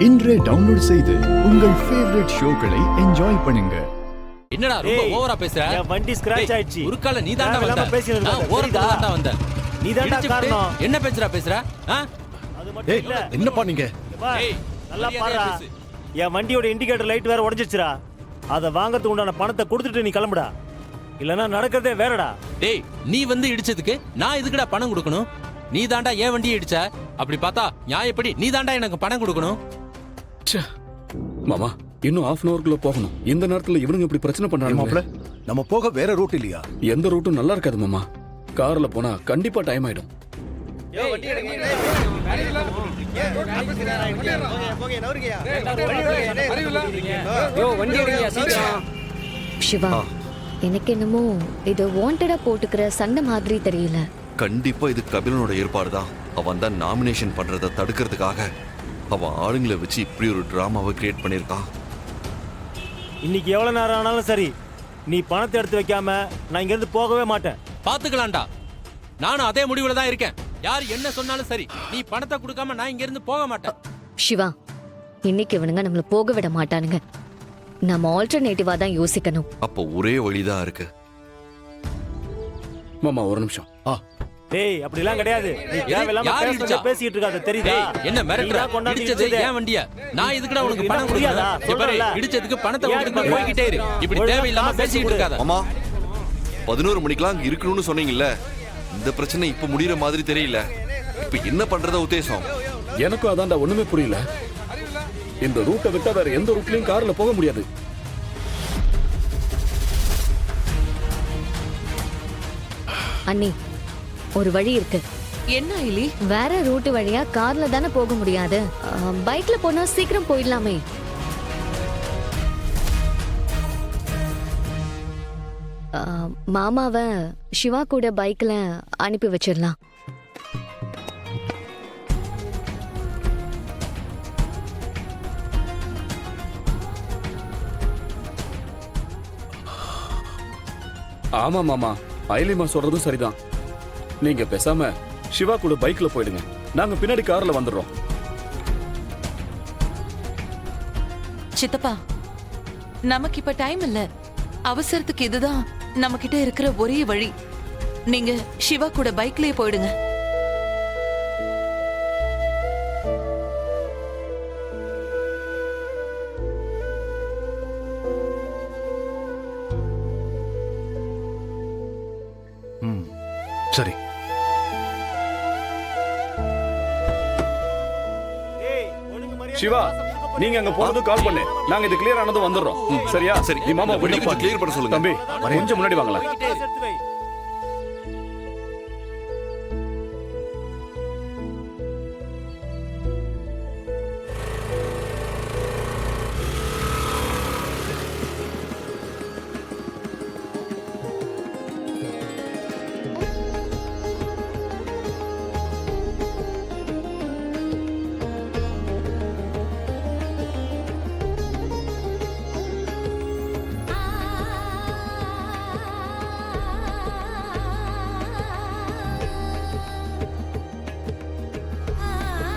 இன்றே டவுன்லோட் செய்து உங்கள் ஃபேவரட் ஷோக்களை என்ஜாய் பண்ணுங்க. என்னடா ரொம்ப ஓவரா பேசுற? என் வண்டி ஸ்கிராட்ச் ஆயிடுச்சு. உருக்கால நீ தான்டா வந்த. நான் ஓரத்துல தான்டா வந்த. நீ தான்டா காரணம். என்ன பேசுற? அது மட்டும் இல்ல. என்ன பண்ணீங்க? நல்லா பாரு. என் வண்டியோட இண்டிகேட்டர் லைட் வேற உடைஞ்சிருச்சுடா. அத வாங்கறதுக்கு உண்டான பணத்தை கொடுத்துட்டு நீ கிளம்புடா. இல்லனா நடக்கிறதே வேறடா. டேய் நீ வந்து இடிச்சதுக்கு நான் எதுக்குடா பணம் கொடுக்கணும்? நீ தான்டா ஏன் வண்டியை இடிச்ச. அப்படி பார்த்தா நியாயப்படி நீ தான்டா எனக்கு பணம் கொடுக்கணும். மாமா இன்னும் half an hour போகணும். இந்த நேரத்துல இவனுங்க இப்படி பிரச்சனை பண்றாங்க. நம்ம போக வேற ரூட் இல்லையா? எந்த ரூட்டும் நல்லா இருக்காது மாமா. கார்ல போனா கண்டிப்பா டைம் ஆயிடும். சிவா, எனக்கு என்னமோ இது வாண்டடா போட்டுக்கிற சண்டை மாதிரி தெரியல. கண்டிப்பா இது கபிலனோட ஏற்பாடு தான். அவன் தான் நாமினேஷன் பண்றதை தடுக்கிறதுக்காக அவன் ஆளுங்களை வச்சு இப்படி ஒரு டிராமாவை கிரியேட் பண்ணியிருக்கான். இன்னைக்கு எவ்வளவு நேரம் ஆனாலும் சரி, நீ பணத்தை எடுத்து வைக்காம நான் இங்க இருந்து போகவே மாட்டேன். பாத்துக்கலாம்டா, நானும் அதே முடிவுல தான் இருக்கேன். யார் என்ன சொன்னாலும் சரி, நீ பணத்தை கொடுக்காம நான் இங்க இருந்து போக மாட்டேன். சிவா, இன்னைக்கு இவனுங்க நம்மள போக விட மாட்டானுங்க. நம்ம ஆல்டர்னேட்டிவா தான் யோசிக்கணும். அப்போ ஒரே வழிதான் இருக்கு. மாமா ஒரு நிமிஷம். டேய் அப்படி எல்லாம் கிடையாது. நீ தேவையில்லாம பேசிட்டு இருக்காத, தெரியுதா? என்ன மிரட்டற? இடிச்சது ஏன் வண்டியா? நான் இதுக்குடா உனக்கு பணம் கொடுக்கறதா? சொல்றேன், இடிச்சதுக்கு பணத்தை கொடுத்து போய்கிட்டே இரு. இப்படி தேவையில்லாம பேசிட்டு இருக்காத. மாமா 11 மணிக்கெல்லாம் அங்க இருக்கணும்னு சொன்னீங்கல்ல, இந்த பிரச்சனை இப்ப முடியற மாதிரி தெரியல. இப்ப என்ன பண்றத உத்தேசம்? எனக்கும் அதான்டா ஒண்ணுமே புரியல. இந்த ரூட்டை விட்டா வேற எந்த ரூட்லயும் கார்ல போக முடியாது. அண்ணி, ஒரு வழி இருக்கு. என்ன இலி? வேற ரூட் வழியா கார்ல தானே போக முடியாது. பைக்ல போனா சீக்கிரம் போயிடலாமே. மாமாவை சிவா கூட பைக்ல அனுப்பி வச்சிடலாம். ஆமா மாமா, ஐலிமா சொல்றதும் சரிதான். நீங்க பேசாம சிவா கூட பைக்ல போயிடுங்க. நாங்க பின்னாடி கார்ல வந்துடுறோம். சித்தப்பா, நமக்கு இப்ப டைம் இல்ல. அவசரத்துக்கு இதுதான் நம்ம கிட்ட இருக்கிற ஒரே வழி. நீங்க சிவா கூட பைக்லயே போயிடுங்க. சரி. சிவா, நீங்க அங்க போறது கால் பண்ணு. நாங்க இது கிளியர் ஆனது வந்துடுறோம். சரியா? சரி, நீ மாமா கொஞ்சம் கிளியர் பண்ண சொல்லுங்க. தம்பி கொஞ்சம் முன்னாடி வாங்கலாம்.